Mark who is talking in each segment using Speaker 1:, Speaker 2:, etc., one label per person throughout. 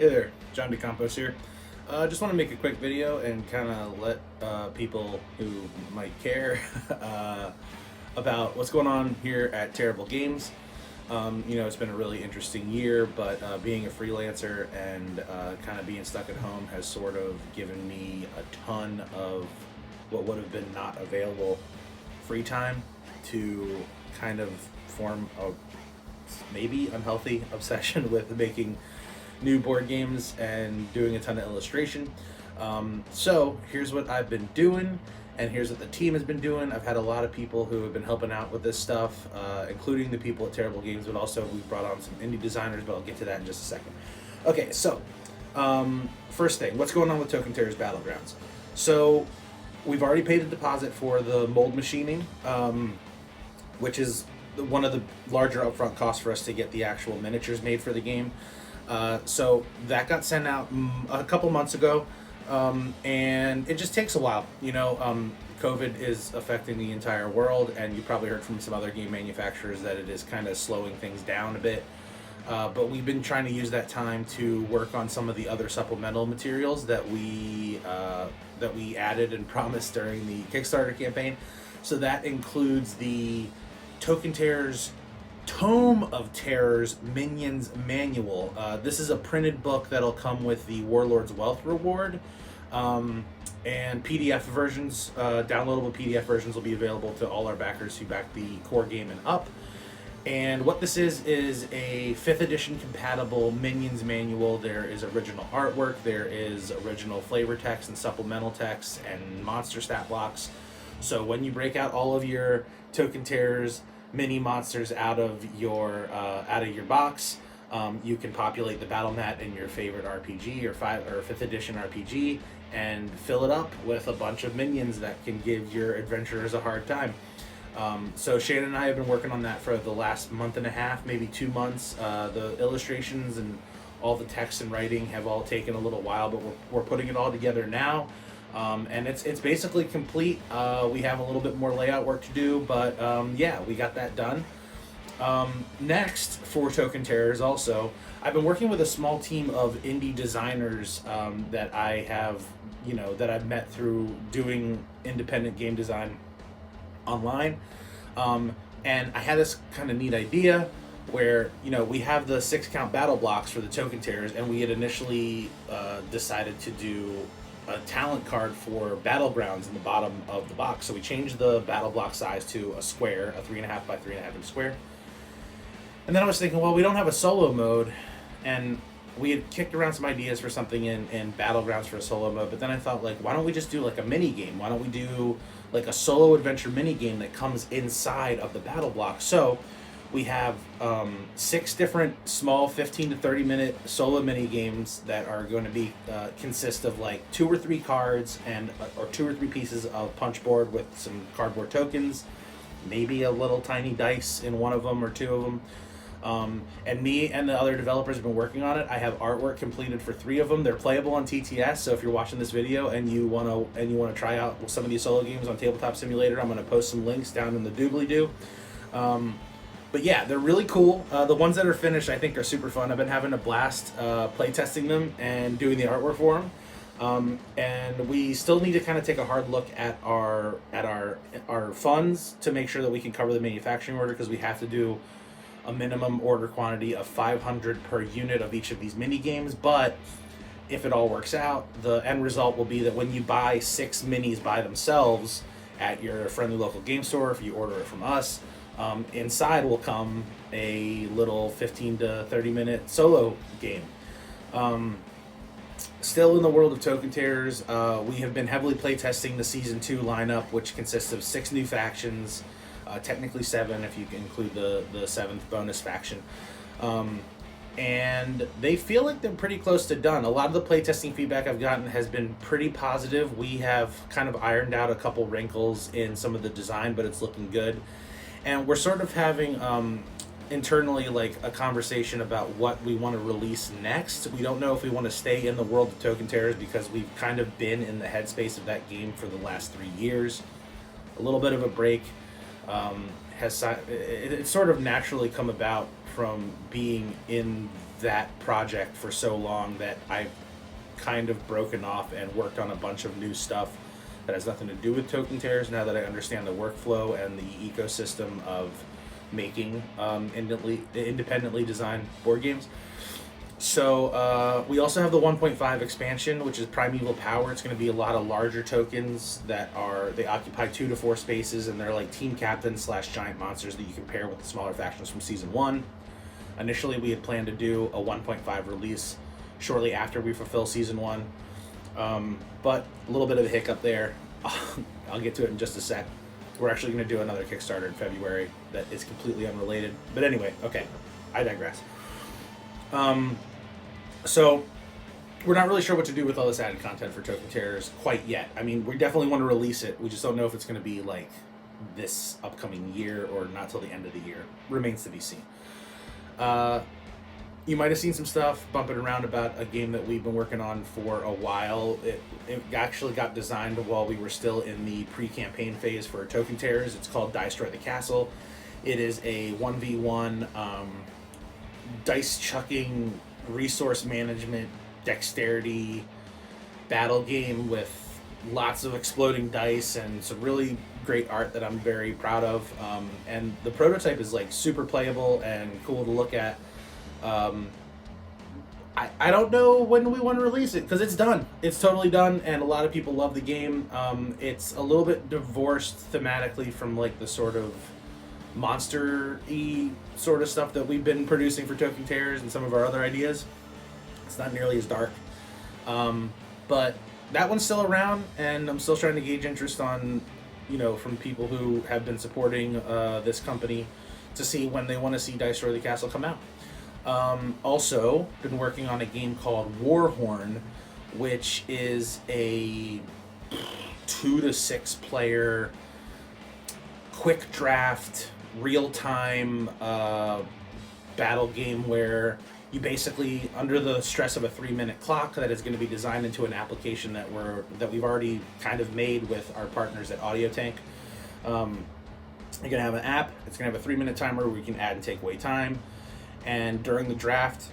Speaker 1: Hey there, John DeCampos here. Just want to make a quick video and kind of let people who might care about what's going on here at Terrible Games. It's been a really interesting year, but being a freelancer and kind of being stuck at home has sort of given me a ton of what would have been not available free time to kind of form a maybe unhealthy obsession with making new board games and doing a ton of illustration. So here's what I've been doing, and here's what the team has been doing. I've had a lot of people who have been helping out with this stuff, including the people at Terrible Games, but also we've brought on some indie designers, but I'll get to that in just a second. Okay, so first thing, what's going on with Token Terror's Battlegrounds? So we've already paid the deposit for the mold machining, which is one of the larger upfront costs for us to get the actual miniatures made for the game. So that got sent out a couple months ago, and it just takes a while. COVID is affecting the entire world, and you probably heard from some other game manufacturers that it is kind of slowing things down a bit. But we've been trying to use that time to work on some of the other supplemental materials that we added and promised during the Kickstarter campaign. So that includes the Token Terrors Tome of Terrors Minions Manual. This is a printed book that'll come with the Warlord's Wealth Reward, and PDF versions, downloadable PDF versions will be available to all our backers who back the core game and up. And what this is a 5th edition compatible Minions Manual. There is original artwork, there is original flavor text and supplemental text and monster stat blocks. So when you break out all of your Token Terrors mini monsters out of your box, you can populate the battle mat in your favorite RPG or 5th edition RPG and fill it up with a bunch of minions that can give your adventurers a hard time. So Shannon and I have been working on that for the last month and a half, maybe 2 months. The illustrations and all the text and writing have all taken a little while, but we're putting it all together now. And it's basically complete. We have a little bit more layout work to do, but yeah, we got that done. Next, for Token Terrors also, I've been working with a small team of indie designers that I have, that I've met through doing independent game design online. And I had this kind of neat idea where, we have the 6-count battle blocks for the Token Terrors, and we had initially decided to do a talent card for Battlegrounds in the bottom of the box. So we changed the battle block size to a square, a 3.5 by 3.5 inch square. And then I was thinking, well, we don't have a solo mode, and we had kicked around some ideas for something in Battlegrounds for a solo mode, but then I thought, why don't we just do a mini game? Why don't we do a solo adventure mini game that comes inside of the battle block? So we have 6 different small 15 to 30 minute solo mini games that are going to be consist of 2 or 3 cards or 2 or 3 pieces of punch board with some cardboard tokens, maybe a little tiny dice in one of them or 2 of them. And me and the other developers have been working on it. I have artwork completed for 3 of them. They're playable on TTS, so if you're watching this video and you want to try out some of these solo games on Tabletop Simulator, I'm going to post some links down in the doobly-doo. But yeah, they're really cool. The ones that are finished, I think, are super fun. I've been having a blast playtesting them and doing the artwork for them. And we still need to kind of take a hard look at our funds to make sure that we can cover the manufacturing order, because we have to do a minimum order quantity of 500 per unit of each of these mini games. But if it all works out, the end result will be that when you buy 6 minis by themselves at your friendly local game store, if you order it from us, inside will come a little 15 to 30 minute solo game. Still in the world of Token Terrors, we have been heavily playtesting the Season 2 lineup, which consists of 6 new factions, technically 7 if you can include the 7th bonus faction. And they feel like they're pretty close to done. A lot of the playtesting feedback I've gotten has been pretty positive. We have kind of ironed out a couple wrinkles in some of the design, but it's looking good. And we're sort of having internally a conversation about what we want to release next. We don't know if we want to stay in the world of Token Terrors because we've kind of been in the headspace of that game for the last 3 years. A little bit of a break. It's sort of naturally come about from being in that project for so long that I've kind of broken off and worked on a bunch of new stuff that has nothing to do with token tears now that I understand the workflow and the ecosystem of making independently designed board games. So we also have the 1.5 expansion, which is Primeval Power. It's going to be a lot of larger tokens they occupy 2 to 4 spaces, and they're like team captains / giant monsters that you can pair with the smaller factions from season 1. Initially, we had planned to do a 1.5 release shortly after we fulfill season 1, but a little bit of a hiccup there. I'll get to it in just a sec. We're actually going to do another Kickstarter in February that is completely unrelated. But anyway, okay, I digress. So we're not really sure what to do with all this added content for Token Terrors quite yet. I mean, we definitely want to release it. We just don't know if it's going to be like this upcoming year or not till the end of the year. Remains to be seen. You might have seen some stuff bumping around about a game that we've been working on for a while. It actually got designed while we were still in the pre-campaign phase for Token Terrors. It's called Destroy the Castle. It is a 1v1 dice chucking, resource management, dexterity battle game with lots of exploding dice and some really great art that I'm very proud of. And the prototype is like super playable and cool to look at. I don't know when we want to release it because it's done. It's totally done, and a lot of people love the game. It's a little bit divorced thematically from like the sort of monster-y sort of stuff that we've been producing for Token Terrors and some of our other ideas. It's not nearly as dark. But that one's still around, and I'm still trying to gauge interest on, from people who have been supporting this company to see when they want to see Destroy the Castle come out. Also, been working on a game called Warhorn, which is a 2 to 6 player quick draft, real-time battle game where you basically, under the stress of a 3-minute clock that is going to be designed into an application that we've already kind of made with our partners at Audio Tank. You're going to have an app. It's going to have a 3-minute timer where you can add and take away time. And during the draft,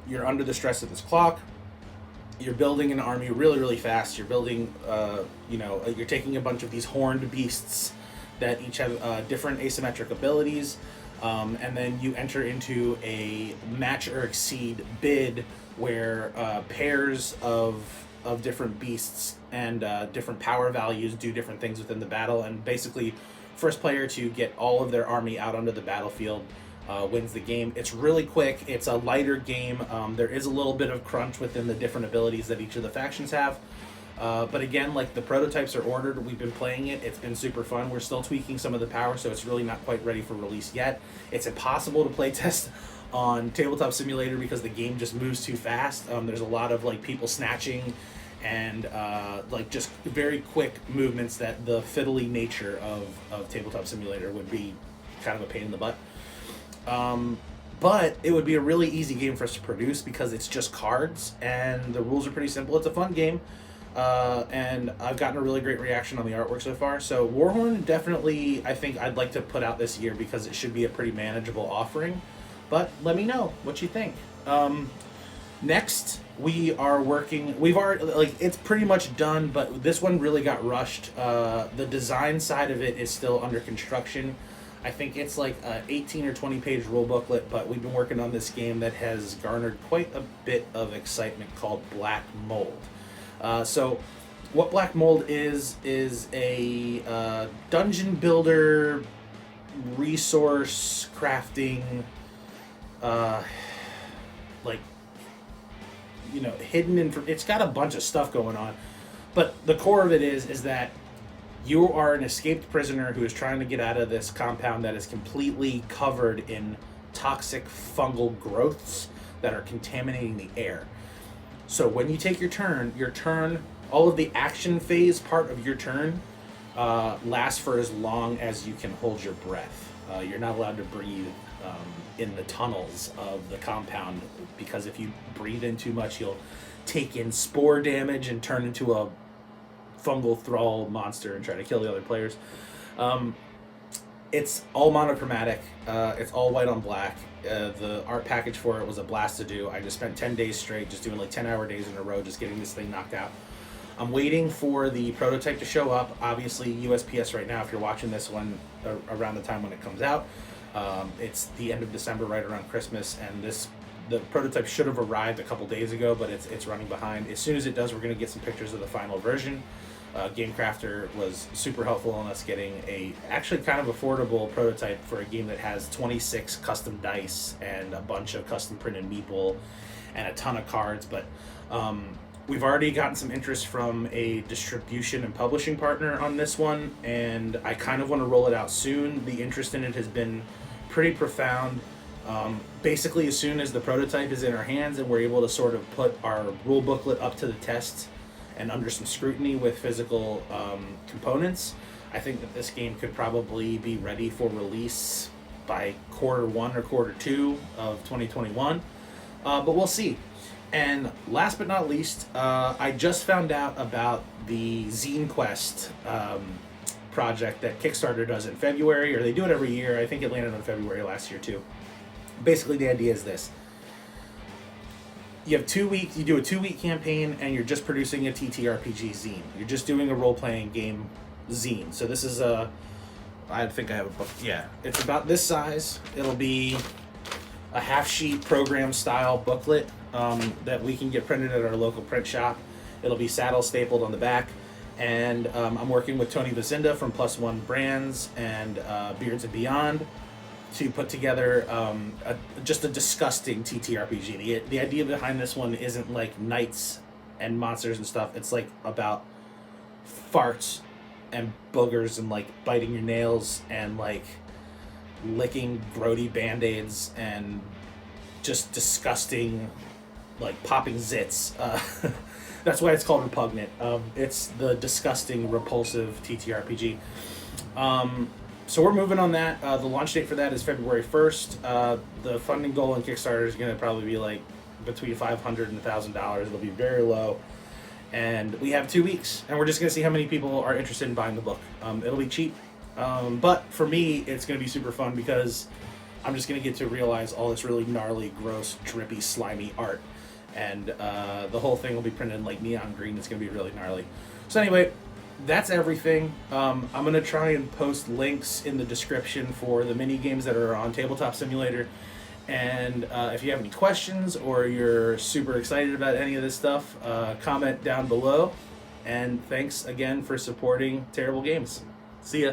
Speaker 1: you're under the stress of this clock. You're building an army really, really fast. You're building, you're taking a bunch of these horned beasts that each have different asymmetric abilities. And then you enter into a match or exceed bid where pairs of different beasts and different power values do different things within the battle. And basically, first player to get all of their army out onto the battlefield wins the game. It's really quick. It's a lighter game. There is a little bit of crunch within the different abilities that each of the factions have. But again, like, the prototypes are ordered. We've been playing it. It's been super fun. We're still tweaking some of the power, so it's really not quite ready for release yet. It's impossible to play test on Tabletop Simulator because the game just moves too fast. There's a lot of people snatching and just very quick movements that the fiddly nature of Tabletop Simulator would be kind of a pain in the butt. But it would be a really easy game for us to produce because it's just cards and the rules are pretty simple. It's a fun game. And I've gotten a really great reaction on the artwork so far. So Warhorn, definitely, I think I'd like to put out this year because it should be a pretty manageable offering. But let me know what you think. Next, we are working. We've already, it's pretty much done, but this one really got rushed. The design side of it is still under construction. I think it's like an 18 or 20 page rule booklet, but we've been working on this game that has garnered quite a bit of excitement called Black Mold. So what Black Mold is a dungeon builder, resource crafting, hidden it's got a bunch of stuff going on, but the core of it is that you are an escaped prisoner who is trying to get out of this compound that is completely covered in toxic fungal growths that are contaminating the air. So when you take your turn, all of the action phase part of your turn lasts for as long as you can hold your breath. You're not allowed to breathe in the tunnels of the compound because if you breathe in too much, you'll take in spore damage and turn into a fungal thrall monster and try to kill the other players. It's all monochromatic. It's all white on black. The art package for it was a blast to do. I just spent 10 days straight just doing like 10-hour days in a row just getting this thing knocked out. I'm waiting for the prototype to show up. Obviously, USPS right now, if you're watching this one around the time when it comes out, it's the end of December, right around Christmas, and the prototype should have arrived a couple days ago, but it's running behind. As soon as it does, we're going to get some pictures of the final version. GameCrafter was super helpful in us getting a actually kind of affordable prototype for a game that has 26 custom dice and a bunch of custom printed meeple and a ton of cards. But we've already gotten some interest from a distribution and publishing partner on this one, and I kind of want to roll it out soon. The interest in it has been pretty profound. Basically, as soon as the prototype is in our hands and we're able to sort of put our rule booklet up to the test and under some scrutiny with physical components, I think that this game could probably be ready for release by Q1 or Q2 of 2021. But we'll see. And last but not least, I just found out about the Xenquest project that Kickstarter does in February, or they do it every year. I think it landed on February last year too. Basically, the idea is this. You have 2 weeks, you do a 2-week campaign, and you're just producing a TTRPG zine. You're just doing a role-playing game zine. So this is I think I have a book. Yeah, it's about this size. It'll be a half-sheet program-style booklet that we can get printed at our local print shop. It'll be saddle stapled on the back. And I'm working with Tony Vazinda from Plus One Brands and Beards and Beyond to put together just a disgusting TTRPG. The idea behind this one isn't like knights and monsters and stuff. It's like about farts and boogers and like biting your nails and like licking grody band-aids and just disgusting like popping zits. That's why it's called Repugnant. It's the disgusting, repulsive TTRPG. So we're moving on that. The launch date for that is February 1st. The funding goal in Kickstarter is going to probably be like between $500 and $1,000. It'll be very low. And we have 2 weeks. And we're just going to see how many people are interested in buying the book. It'll be cheap. But for me, it's going to be super fun because I'm just going to get to realize all this really gnarly, gross, drippy, slimy art. And the whole thing will be printed in like neon green. It's going to be really gnarly. So anyway, that's everything. I'm going to try and post links in the description for the mini games that are on Tabletop Simulator. And if you have any questions or you're super excited about any of this stuff, comment down below. And thanks again for supporting Terrible Games. See ya.